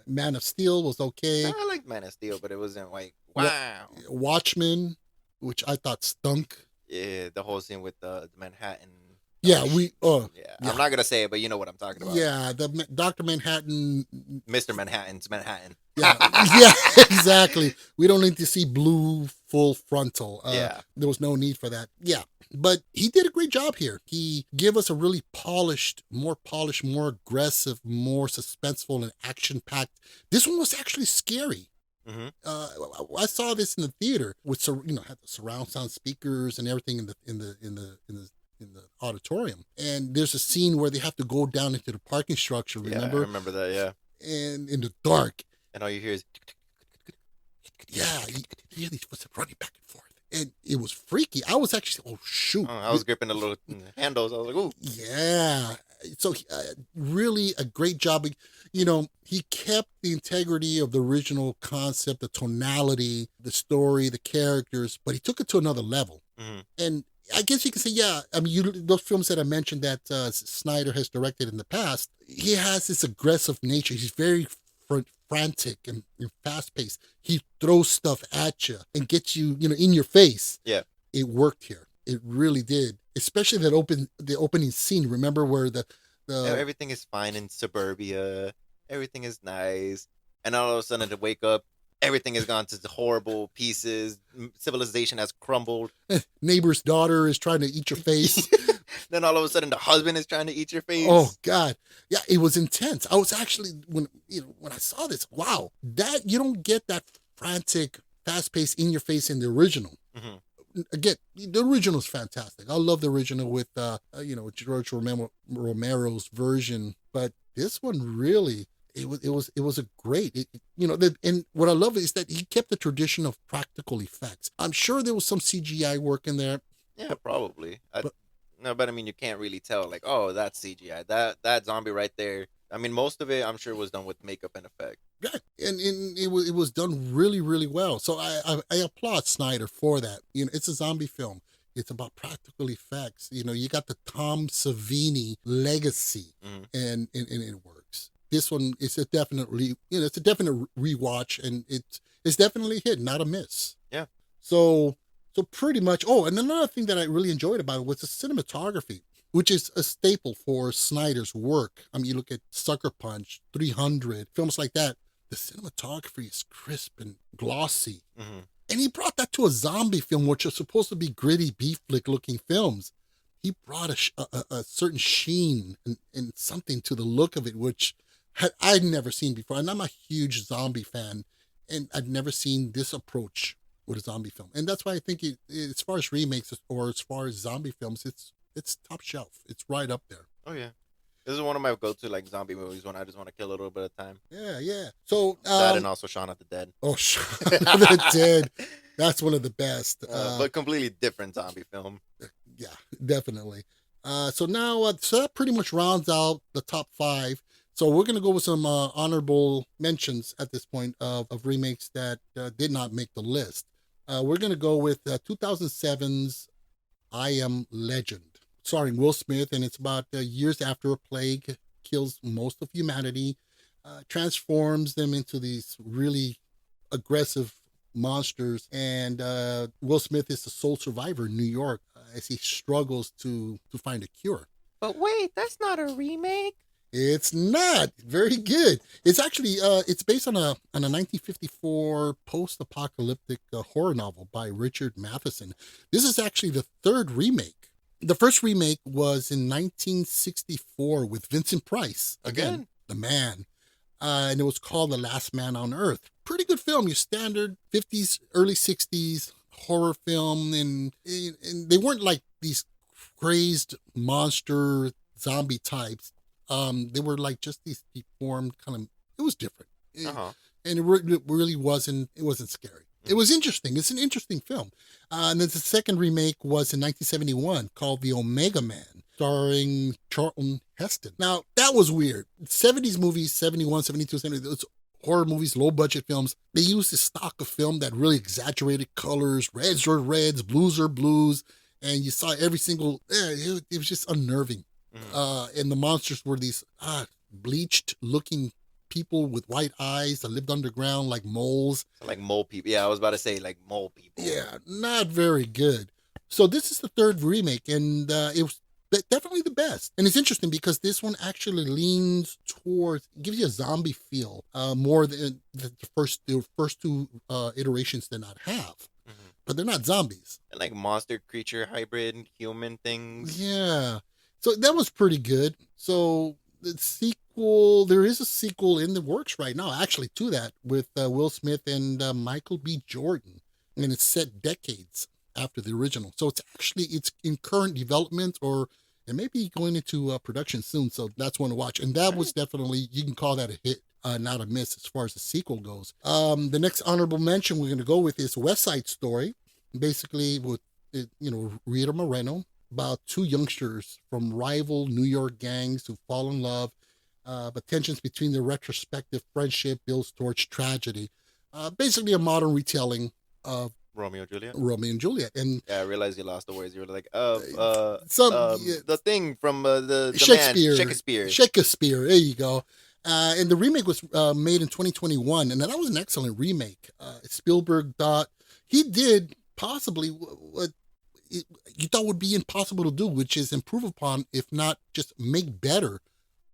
Man of Steel was okay. I liked Man of Steel, but it wasn't like, wow. Watchmen, which I thought stunk. Yeah, the whole scene with the Manhattan. Yeah, yeah, I'm not gonna say it, but you know what I'm talking about. Yeah, the Dr. Manhattan, Mr. Manhattan's Manhattan. Yeah, yeah, exactly. We don't need to see blue full frontal. Yeah, there was no need for that. Yeah, but he did a great job here. He gave us a really polished, more aggressive, more suspenseful and action-packed. This one was actually scary. Mm-hmm. I saw this in the theater with had the surround sound speakers and everything in the auditorium, and there's a scene where they have to go down into the parking structure. Remember? Yeah, I remember that. Yeah, and in the dark, and all you hear is you hear these footsteps running back and forth, and it was freaky. I was actually, oh shoot! I was gripping the little handles. I was like, ooh, yeah. So really a great job. He kept the integrity of the original concept, the tonality, the story, the characters, but he took it to another level. Mm-hmm. And I guess you can say, yeah, I mean, those films that I mentioned that Snyder has directed in the past, he has this aggressive nature. He's very frantic and fast-paced. He throws stuff at you and gets you, in your face. Yeah. It worked here. It really did. Especially the opening scene. Remember where the everything is fine in suburbia. Everything is nice. And all of a sudden to wake up, everything has gone to horrible pieces. Civilization has crumbled. Neighbor's daughter is trying to eat your face. Then all of a sudden the husband is trying to eat your face. Oh God. Yeah, it was intense. I was actually, when I saw this, wow, that you don't get that frantic, fast-paced, in your face in the original. Mm-hmm. Again, the original is fantastic. I love the original with George Romero's version, but this one really, it was a great, and what I love is that he kept the tradition of practical effects. I'm sure there was some CGI work in there. Yeah, probably. But I mean, you can't really tell, like, oh, that's CGI. That zombie right there. I mean, most of it, I'm sure, was done with makeup and effect. Yeah, and it was done really, really well. So I applaud Snyder for that. It's a zombie film. It's about practical effects. You got the Tom Savini legacy, mm-hmm. and it works. This one is it's a definite rewatch, and it's definitely a hit, not a miss. Yeah. So pretty much. Oh, and another thing that I really enjoyed about it was the cinematography, which is a staple for Snyder's work. I mean, you look at Sucker Punch, 300, films like that. The cinematography is crisp and glossy. Mm-hmm. And he brought that to a zombie film, which is supposed to be gritty B-flick looking films. He brought a certain sheen and something to the look of it, which I'd never seen before. And I'm a huge zombie fan, and I'd never seen this approach with a zombie film. And that's why I think as far as remakes or as far as zombie films, it's top shelf. It's right up there. Oh yeah, this is one of my go-to zombie movies when I just want to kill a little bit of time. Yeah. So that and also Shaun of the Dead. Oh, Shaun of the Dead. That's one of the best. But completely different zombie film. Yeah, definitely. So now, so that pretty much rounds out the top 5. So we're going to go with some honorable mentions at this point of remakes that did not make the list. We're going to go with 2007's I Am Legend, starring Will Smith, and it's about years after a plague kills most of humanity, transforms them into these really aggressive monsters, and Will Smith is the sole survivor in New York as he struggles to find a cure. But wait, that's not a remake. It's not very good. It's actually it's based on a 1954 post-apocalyptic horror novel by Richard Matheson. This is actually the third remake. The first remake was in 1964 with Vincent Price, Again? the man, and it was called The Last Man on Earth. Pretty good film, your standard 50s, early 60s horror film, and they weren't like these crazed monster zombie types. They were like just these deformed kind of. It was different, and it really wasn't. It wasn't scary. It was interesting. It's an interesting film. And then the second remake was in 1971 called The Omega Man, starring Charlton Heston. Now that was weird. 70s movies, 71, 72, 70, those horror movies, low budget films. They used a stock of film that really exaggerated colors. Reds are reds, blues are blues, and you saw every single. It was just unnerving. And the monsters were these bleached looking people with white eyes that lived underground like moles. Like mole people. Yeah, I was about to say like mole people. Yeah, not very good. So this is the third remake, and it was definitely the best. And it's interesting because this one actually leans towards, gives you a zombie feel more than the first two iterations did not have. But they're not zombies. And like monster creature hybrid human things. Yeah. So that was pretty good. So the sequel, there is a sequel in the works right now, actually, to that with Will Smith and Michael B. Jordan. And it's set decades after the original. So it's in current development, or it may be going into production soon. So that's one to watch. And that was definitely, you can call that a hit, not a miss as far as the sequel goes. The next honorable mention we're going to go with is West Side Story. Basically with, Rita Moreno, about two youngsters from rival New York gangs who fall in love, but tensions between their retrospective friendship builds towards tragedy. Basically a modern retelling of Romeo and Juliet. And yeah, I realized you lost the words. You were like, the thing from the Shakespeare. Man, Shakespeare. There you go. And the remake was made in 2021, and that was an excellent remake. Spielberg thought he did possibly what you thought would be impossible to do, which is improve upon, if not just make better,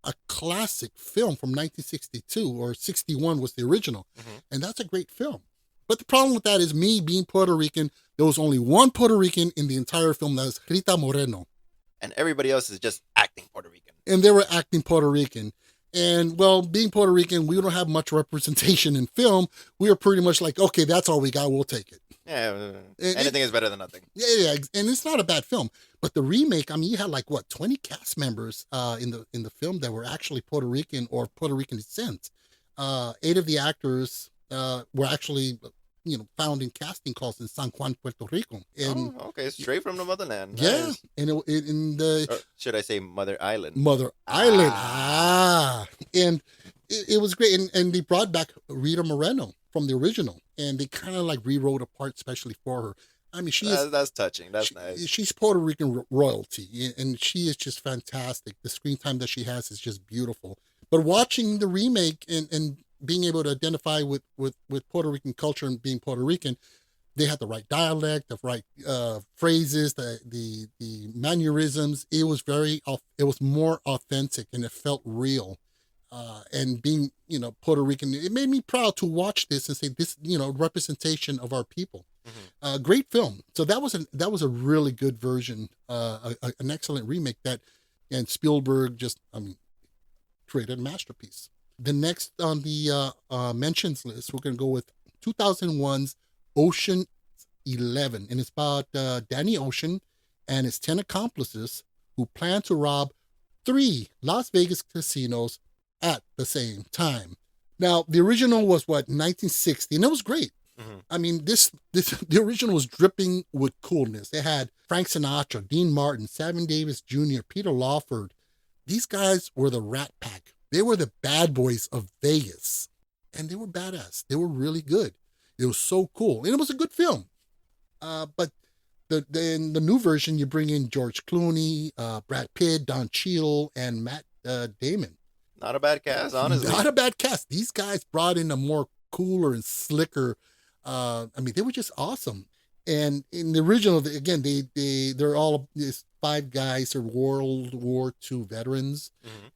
a classic film from 1962 or 61 was the original. And that's a great film. But the problem with that is, me being Puerto Rican, there was only one Puerto Rican in the entire film, that was Rita Moreno. And everybody else is just acting Puerto Rican. And they were acting Puerto Rican. And, well, being Puerto Rican, we don't have much representation in film. We are pretty much like, okay, that's all we got, we'll take it. Yeah, anything is better than nothing. Yeah, and it's not a bad film. But the remake, I mean, you had like 20 cast members in the film that were actually Puerto Rican or Puerto Rican descent. 8 of the actors were actually, found in casting calls in San Juan, Puerto Rico. And, okay, straight from the motherland. Yeah, Nice. and in the Or should I say Mother Island? Mother Island. And it was great. And they brought back Rita Moreno from the original, and they kind of like rewrote a part especially for her. I mean, That's touching. That's nice. She's Puerto Rican royalty, and she is just fantastic. The screen time that she has is just beautiful. But watching the remake and being able to identify with Puerto Rican culture and being Puerto Rican, they had the right dialect, the right phrases, the mannerisms. It was more authentic, and it felt real. And being, Puerto Rican, it made me proud to watch this and say this, representation of our people. Great film. So that was a really good version, an excellent remake and Spielberg created a masterpiece. The next on the mentions list, we're going to go with 2001's Ocean 11, and it's about Danny Ocean and his 10 accomplices who plan to rob 3 Las Vegas casinos at the same time. Now, the original was 1960, and it was great. I mean, the original was dripping with coolness. They had Frank Sinatra, Dean Martin, Sammy Davis Jr., Peter Lawford. These guys were the Rat Pack. They were the bad boys of Vegas, and they were badass. They were really good. It was so cool, and it was a good film. But in the new version, you bring in George Clooney, Brad Pitt, Don Cheadle, and Matt Damon. Not a bad cast, honestly. Not a bad cast. These guys brought in a more cooler and slicker. I mean, they were just awesome. And in the original, again, they're all these five guys are World War II veterans,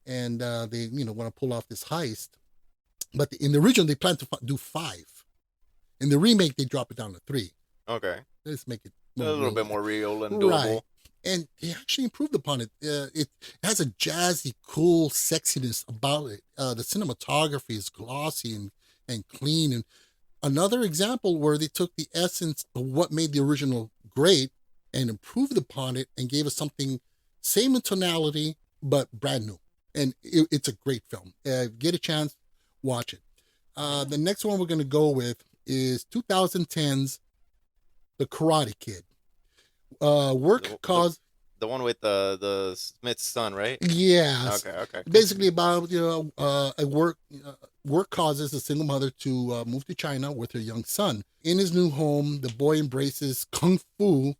and they want to pull off this heist. But in the original, they plan to do five. In the remake, they drop it down to three. Okay. Let's make it A little bit more real and doable. right. And they actually improved upon it. It has a jazzy, cool sexiness about it. The cinematography is glossy and clean. And another example where they took the essence of what made the original great and improved upon it and gave us something same in tonality, but brand new. And it's a great film. Get a chance, watch it. The next one we're going to go with is 2010's The Karate Kid. The one with the Smith's son, right? Yeah. Okay. Basically about a work causes a single mother to move to China with her young son. In his new home, the boy embraces kung fu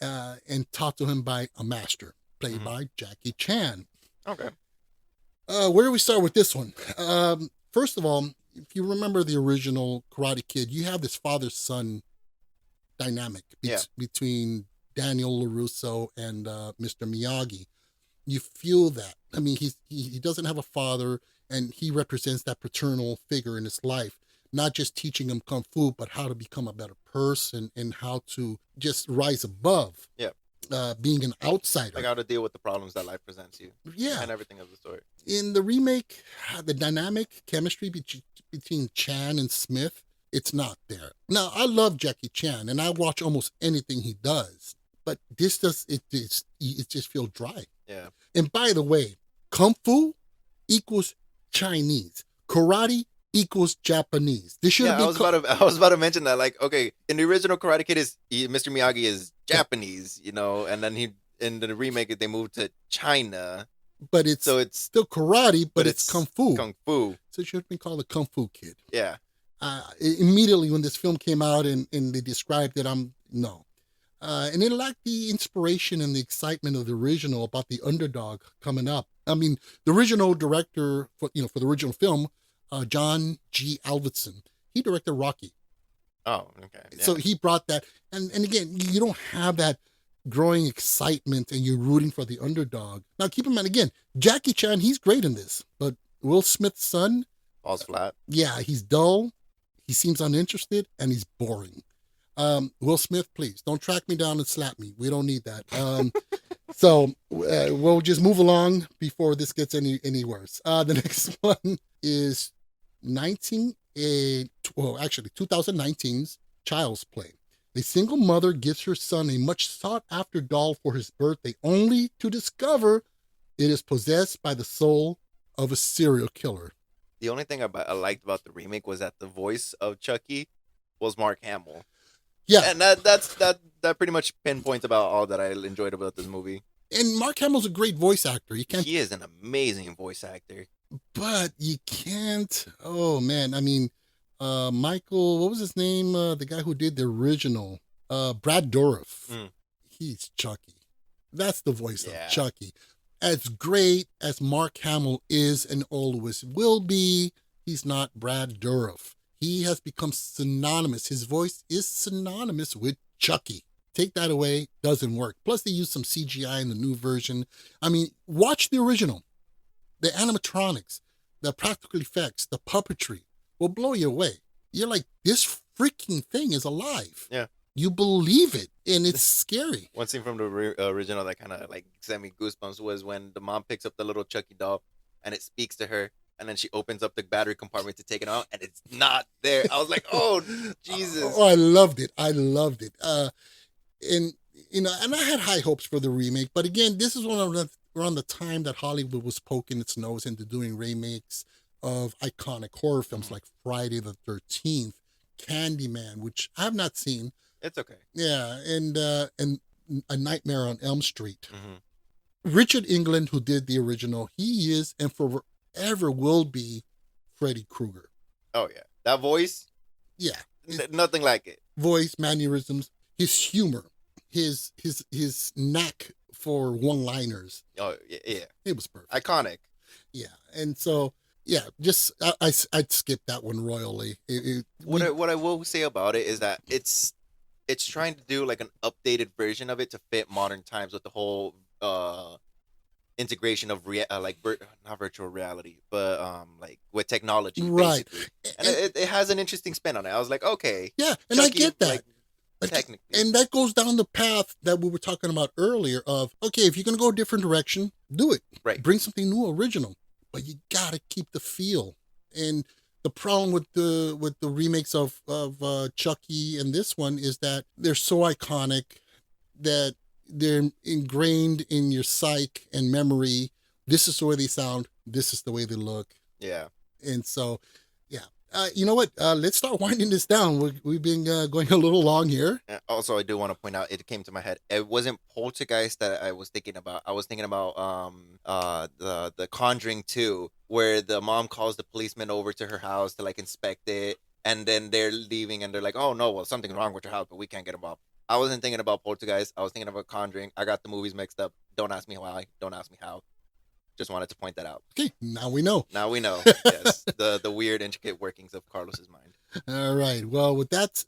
and taught to him by a master played by Jackie Chan. Okay. Where do we start with this one? First of all, if you remember the original Karate Kid, you have this father-son dynamic between Daniel LaRusso and Mr. Miyagi. You feel that. I mean, he doesn't have a father, and he represents that paternal figure in his life, not just teaching him kung fu, but how to become a better person and how to just rise above. Yeah. Being an outsider. Like how to deal with the problems that life presents you. Yeah. And everything of the story. In the remake, the dynamic chemistry between Chan and Smith, it's not there. Now, I love Jackie Chan, and I watch almost anything he does, but this it just feels dry. Yeah. And by the way, kung fu equals Chinese. Karate equals Japanese. This should I was about to mention that. Like, okay, in the original Karate Kid, Mr. Miyagi is Japanese, and then in the remake they moved to China. But it's still karate, but it's kung fu. Kung fu. So it should have been called the Kung Fu Kid. Yeah. Immediately when this film came out and they described it, no. And it lacked the inspiration and the excitement of the original about the underdog coming up. I mean, the original director for the original film, John G. Avildsen, he directed Rocky. Oh, okay. Yeah. So he brought that, and again, you don't have that growing excitement and you're rooting for the underdog. Now, keep in mind, again, Jackie Chan, he's great in this, but Will Smith's son, falls flat. Yeah, he's dull, he seems uninterested, and he's boring. Will Smith, please don't track me down and slap me. We don't need that. So we'll just move along before this gets any worse. The next one is 2019's Child's Play. A single mother gives her son a much sought after doll for his birthday, only to discover it is possessed by the soul of a serial killer. The only thing I liked about the remake was that the voice of Chucky was Mark Hamill. Yeah. And that pretty much pinpoints about all that I enjoyed about this movie. And Mark Hamill's a great voice actor. He is an amazing voice actor. But you can't. Oh man, I mean, Michael, what was his name? The guy who did the original, Brad Dourif. He's Chucky. That's the voice of Chucky. As great as Mark Hamill is and always will be, he's not Brad Dourif. He has become synonymous. His voice is synonymous with Chucky. Take that away, doesn't work. Plus, they use some CGI in the new version. I mean, watch the original. The animatronics, the practical effects, the puppetry will blow you away. You're like, this freaking thing is alive. Yeah. You believe it, and it's scary. One scene from the original that kind of like sent me goosebumps was when the mom picks up the little Chucky doll and it speaks to her, and then she opens up the battery compartment to take it out, and it's not there. I was like, oh, Jesus. Oh, I loved it. And I had high hopes for the remake, but again, this is around the time that Hollywood was poking its nose into doing remakes of iconic horror films like Friday the 13th, Candyman, which I have not seen. It's okay. Yeah, and A Nightmare on Elm Street. Richard England, who did the original, he is and forever will be Freddy Krueger. Oh yeah, that voice. Yeah, Nothing like it. Voice, mannerisms. his humor, his knack for one-liners. Oh yeah, It was perfect. iconic. Yeah, and so yeah, just I'd skip that one royally. What I will say about it is that it's trying to do like an updated version of it to fit modern times with the whole integration of not virtual reality, but like with technology, Right. basically. And it has an interesting spin on it. I was like, okay, Yeah, and I Chucky, get that. like, But- technically. And that goes down the path that we were talking about earlier of, okay, if you're going to go a different direction, do it. Right. Bring something new, original. But you got to keep the feel. And the problem with the remakes of Chucky and this one is that they're so iconic that they're ingrained in your psyche and memory. This is the way they sound. This is the way they look. Yeah. And so, yeah. You know what? Let's start winding this down. We've been going a little long here. Also, I do want to point out, it came to my head. It wasn't Poltergeist that I was thinking about. I was thinking about the Conjuring 2, where the mom calls the policeman over to her house to like inspect it, and then they're leaving and they're like, "Oh no, well something's wrong with your house, but we can't get involved." I wasn't thinking about Poltergeist. I was thinking about Conjuring. I got the movies mixed up. Don't ask me why. Don't ask me how. Just wanted to point that out. Okay, now we know. Now we know. Yes, the weird, intricate workings of Carlos's mind. All right. Well, with that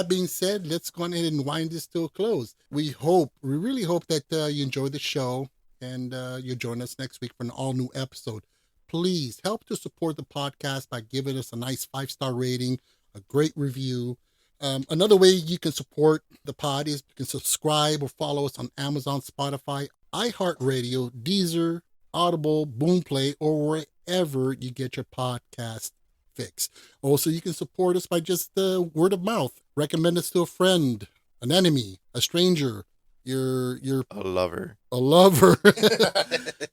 being said, let's go ahead and wind this to a close. We really hope that you enjoyed the show and you'll join us next week for an all-new episode. Please help to support the podcast by giving us a nice 5-star rating, a great review. Another way you can support the pod is you can subscribe or follow us on Amazon, Spotify, iHeartRadio, Deezer, Audible, Boomplay, or wherever you get your podcast fix. Also, you can support us by just word of mouth. Recommend us to a friend, an enemy, a stranger, your A lover.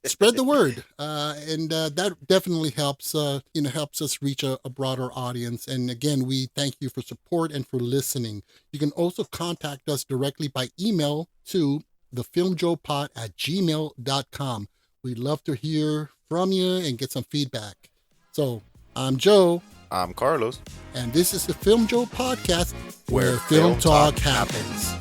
Spread the word, and that definitely helps. Helps us reach a broader audience. And again, we thank you for support and for listening. You can also contact us directly by email to thefilmjoepod@gmail.com. We'd love to hear from you and get some feedback. So, I'm Joe. I'm Carlos. And this is the Filmjoe podcast, Where film film talk talk happens.